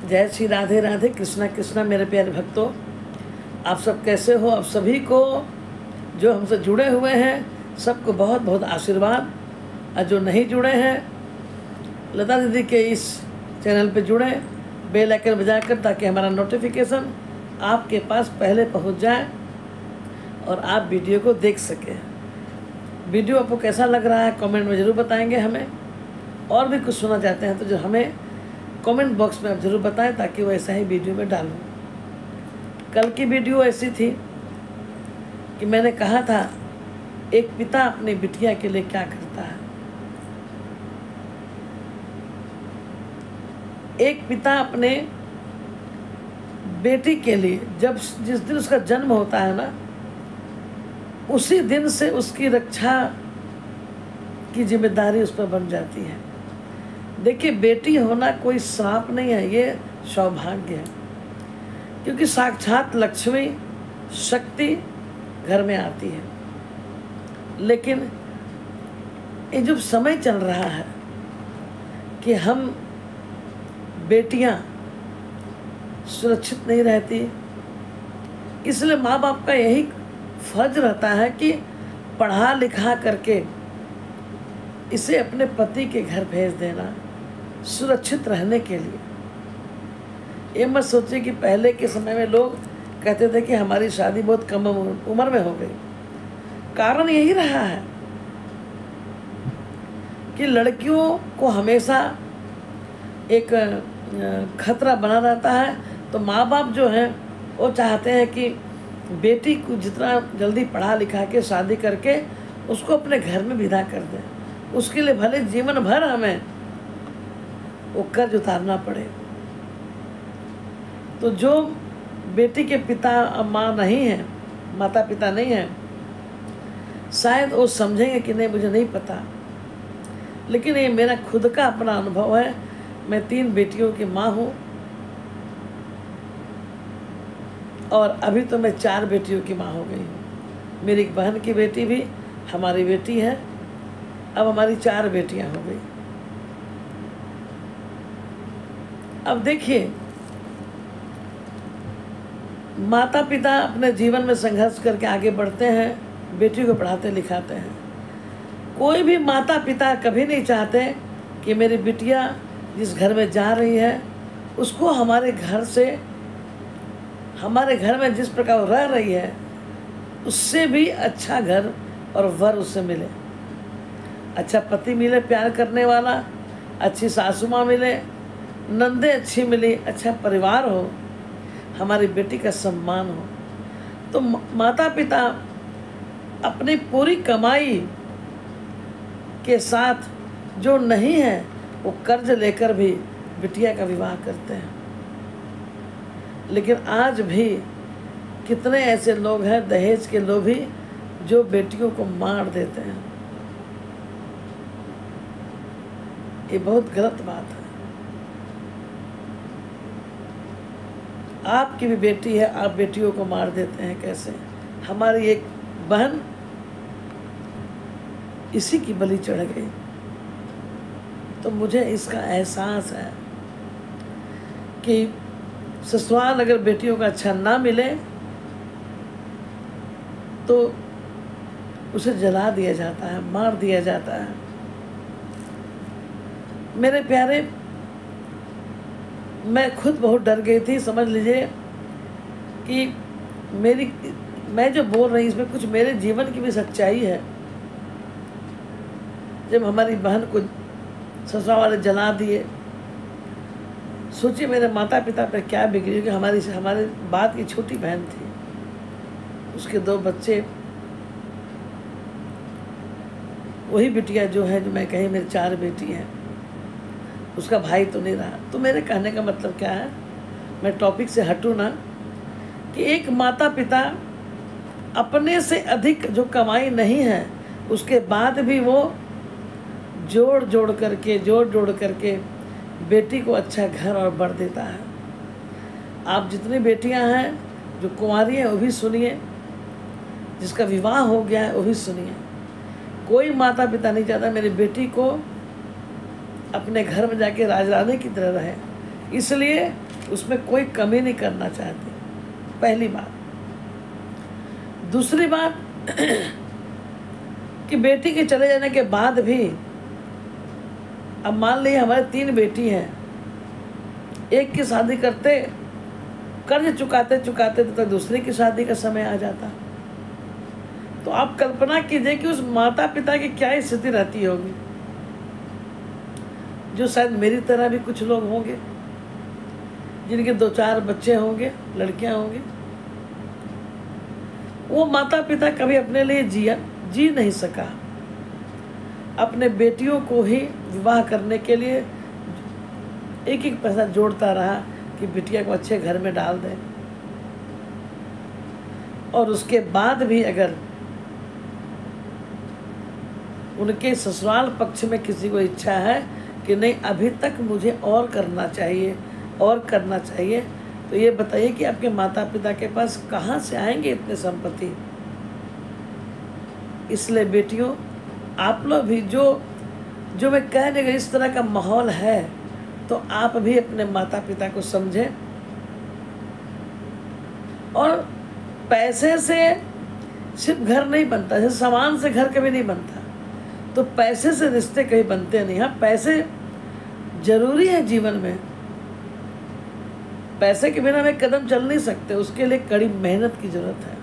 जय श्री राधे राधे, कृष्णा कृष्णा। मेरे प्यारे भक्तों, आप सब कैसे हो? आप सभी को जो हमसे जुड़े हुए हैं सबको बहुत बहुत आशीर्वाद, और जो नहीं जुड़े हैं लता दीदी के इस चैनल पे जुड़े, बेल आइकन बजाकर, ताकि हमारा नोटिफिकेशन आपके पास पहले पहुंच जाए और आप वीडियो को देख सकें। वीडियो आपको कैसा लग रहा है कमेंट में ज़रूर बताएंगे हमें, और भी कुछ सुनना चाहते हैं तो जो हमें कमेंट बॉक्स में आप ज़रूर बताएं, ताकि वो ऐसा ही वीडियो में डालूं। कल की वीडियो ऐसी थी कि मैंने कहा था एक पिता अपनी बिटिया के लिए क्या करता है। एक पिता अपने बेटी के लिए जिस दिन उसका जन्म होता है ना, उसी दिन से उसकी रक्षा की जिम्मेदारी उस पर बन जाती है। देखिए, बेटी होना कोई श्राप नहीं है, ये सौभाग्य है, क्योंकि साक्षात लक्ष्मी शक्ति घर में आती है। लेकिन ये जो समय चल रहा है कि हम बेटियां सुरक्षित नहीं रहती, इसलिए माँ बाप का यही फर्ज रहता है कि पढ़ा लिखा करके इसे अपने पति के घर भेज देना, सुरक्षित रहने के लिए। ये मत सोचिए कि पहले के समय में लोग कहते थे कि हमारी शादी बहुत कम उम्र में हो गई। कारण यही रहा है कि लड़कियों को हमेशा एक खतरा बना रहता है। तो माँ बाप जो हैं वो चाहते हैं कि बेटी को जितना जल्दी पढ़ा लिखा के शादी करके उसको अपने घर में विदा कर दें। उसके लिए भले जीवन भर हमें वो कर्ज उतारना पड़े। तो जो बेटी के पिता माँ नहीं है, माता पिता नहीं है, शायद वो समझेंगे कि नहीं मुझे नहीं पता, लेकिन ये मेरा खुद का अपना अनुभव है। मैं 3 बेटियों की माँ हूँ, और अभी तो मैं 4 बेटियों की माँ हो गई हूँ। मेरी एक बहन की बेटी भी हमारी बेटी है, अब हमारी 4 बेटियाँ हो गई। अब देखिए, माता पिता अपने जीवन में संघर्ष करके आगे बढ़ते हैं, बेटियों को पढ़ाते लिखाते हैं। कोई भी माता पिता कभी नहीं चाहते कि मेरी बिटिया जिस घर में जा रही है उसको हमारे घर में जिस प्रकार रह रही है उससे भी अच्छा घर और वर उससे मिले, अच्छा पति मिले प्यार करने वाला, अच्छी सासू माँ मिले, नंदे अच्छी मिली, अच्छा परिवार हो, हमारी बेटी का सम्मान हो। तो माता पिता अपनी पूरी कमाई के साथ जो नहीं है वो कर्ज लेकर भी बिटिया का विवाह करते हैं। लेकिन आज भी कितने ऐसे लोग हैं दहेज के लोभी जो बेटियों को मार देते हैं। ये बहुत गलत बात है। आपकी भी बेटी है, आप बेटियों को मार देते हैं कैसे? हमारी एक बहन इसी की बलि चढ़ गई। तो मुझे इसका एहसास है कि ससुराल अगर बेटियों का अच्छा ना मिले तो उसे जला दिया जाता है, मार दिया जाता है। मेरे प्यारे, मैं खुद बहुत डर गई थी। समझ लीजिए कि मैं जो बोल रही इसमें कुछ मेरे जीवन की भी सच्चाई है। जब हमारी बहन को ससुराल वाले जला दिए, सोचिए मेरे माता पिता पर क्या बिगड़ी। कि हमारे बात की छोटी बहन थी, उसके 2 बच्चे, वही बिटिया जो है जो मैं कही मेरी 4 बेटी हैं, उसका भाई तो नहीं रहा। तो मेरे कहने का मतलब क्या है, मैं टॉपिक से हटूँ ना, कि एक माता पिता अपने से अधिक जो कमाई नहीं है उसके बाद भी वो जोड़ जोड़ करके बेटी को अच्छा घर और बर देता है। आप जितनी बेटियां हैं जो कुंवारी हैं वो भी सुनिए, जिसका विवाह हो गया है वो भी सुनिए। कोई माता पिता नहीं चाहता मेरी बेटी को अपने घर में जाके राजरानी की तरह रहे। इसलिए उसमें कोई कमी नहीं करना चाहती, पहली बात। दूसरी बात कि बेटी के चले जाने के बाद भी, अब मान लीजिए हमारे 3 बेटी हैं, एक की शादी करते कर्ज चुकाते चुकाते तो दूसरे की शादी का समय आ जाता। तो आप कल्पना कीजिए कि उस माता पिता की क्या स्थिति रहती होगी, जो शायद मेरी तरह भी कुछ लोग होंगे, जिनके 2-4 बच्चे होंगे, लड़कियां होंगी। वो माता पिता कभी अपने लिए जी नहीं सका, अपने बेटियों को ही विवाह करने के लिए एक एक पैसा जोड़ता रहा कि बिटिया को अच्छे घर में डाल दें। और उसके बाद भी अगर उनके ससुराल पक्ष में किसी को इच्छा है कि नहीं अभी तक मुझे और करना चाहिए और करना चाहिए, तो ये बताइए कि आपके माता पिता के पास कहाँ से आएंगे इतने संपत्ति। इसलिए बेटियों, आप लोग भी जो मैं कह रही हूँ, इस तरह का माहौल है तो आप भी अपने माता पिता को समझें। और पैसे से सिर्फ घर नहीं बनता, जैसे सामान से घर कभी नहीं बनता, तो पैसे से रिश्ते कभी बनते नहीं। हाँ, पैसे जरूरी है जीवन में, पैसे के बिना में कदम चल नहीं सकते, उसके लिए कड़ी मेहनत की जरूरत है।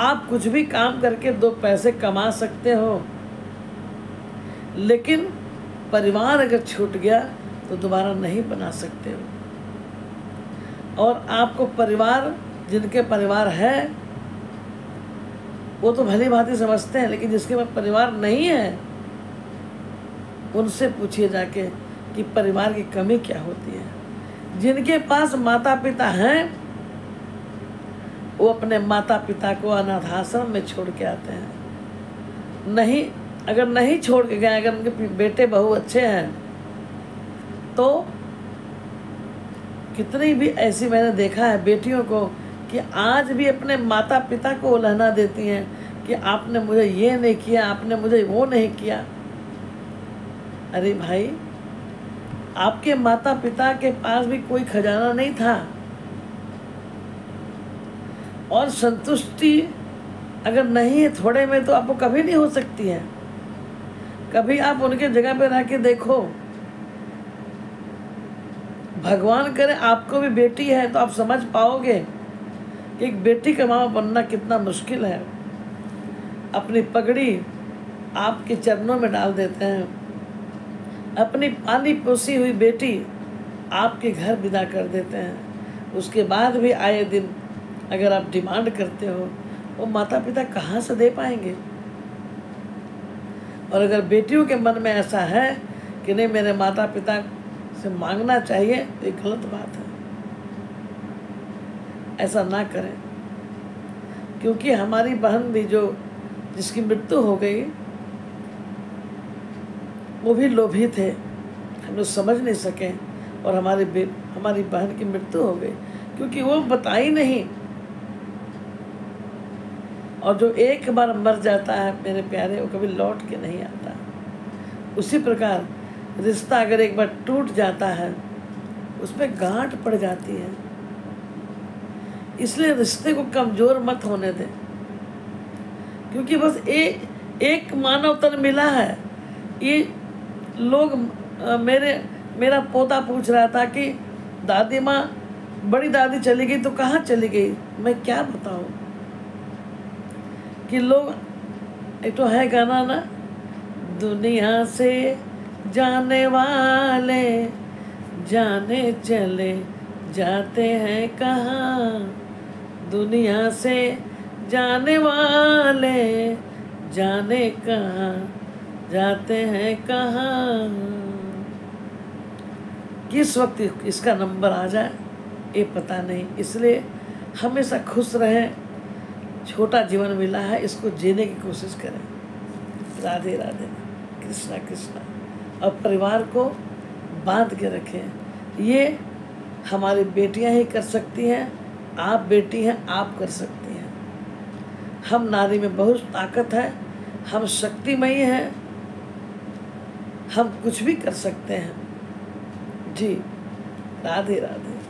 आप कुछ भी काम करके 2 पैसे कमा सकते हो, लेकिन परिवार अगर छूट गया तो दोबारा नहीं बना सकते हो। और आपको परिवार, जिनके परिवार है वो तो भली भांति समझते हैं, लेकिन जिसके पास परिवार नहीं है उनसे पूछिए जाके कि परिवार की कमी क्या होती है। जिनके पास माता पिता हैं वो अपने माता पिता को अनाथाश्रम में छोड़ के आते हैं। नहीं, अगर नहीं छोड़ के गए, अगर उनके बेटे बहू अच्छे हैं तो कितनी भी ऐसी मैंने देखा है बेटियों को कि आज भी अपने माता पिता को उलहना देती हैं कि आपने मुझे ये नहीं किया, आपने मुझे वो नहीं किया। अरे भाई, आपके माता पिता के पास भी कोई खजाना नहीं था, और संतुष्टि अगर नहीं है थोड़े में तो आपको कभी नहीं हो सकती है। कभी आप उनके जगह पे रह के देखो, भगवान करे आपको भी बेटी है तो आप समझ पाओगे कि एक बेटी का माँ बनना कितना मुश्किल है। अपनी पगड़ी आपके चरणों में डाल देते हैं, अपनी पाली पोसी हुई बेटी आपके घर विदा कर देते हैं। उसके बाद भी आए दिन अगर आप डिमांड करते हो, वो माता पिता कहाँ से दे पाएंगे। और अगर बेटियों के मन में ऐसा है कि नहीं मेरे माता पिता से मांगना चाहिए, तो ये गलत बात है। ऐसा ना करें, क्योंकि हमारी बहन भी जिसकी मृत्यु हो गई, वो भी लोभी थे, हम लोग समझ नहीं सके, और हमारी बहन की मृत्यु हो गई क्योंकि वो बताई नहीं। और जो एक बार मर जाता है मेरे प्यारे, वो कभी लौट के नहीं आता। उसी प्रकार रिश्ता अगर एक बार टूट जाता है उसमें गांठ पड़ जाती है। इसलिए रिश्ते को कमज़ोर मत होने दें, क्योंकि बस एक मानव तन मिला है। ये लोग मेरा पोता पूछ रहा था कि दादी माँ, बड़ी दादी चली गई तो कहाँ चली गई, मैं क्या बताऊँ। कि लोग, एक तो है गाना ना, दुनिया से जाने वाले जाने चले जाते हैं कहाँ, दुनिया से जाने वाले जाने कहाँ जाते हैं कहाँ। किस वक्त इसका नंबर आ जाए ये पता नहीं, इसलिए हमेशा खुश रहें। छोटा जीवन मिला है, इसको जीने की कोशिश करें। राधे राधे, कृष्णा कृष्णा। और परिवार को बांध के रखें। ये हमारी बेटियां ही कर सकती हैं, आप बेटी हैं, आप कर सकती हैं। हम नारी में बहुत ताकत है, हम शक्तिमयी हैं, हम कुछ भी कर सकते हैं। जी, राधे राधे।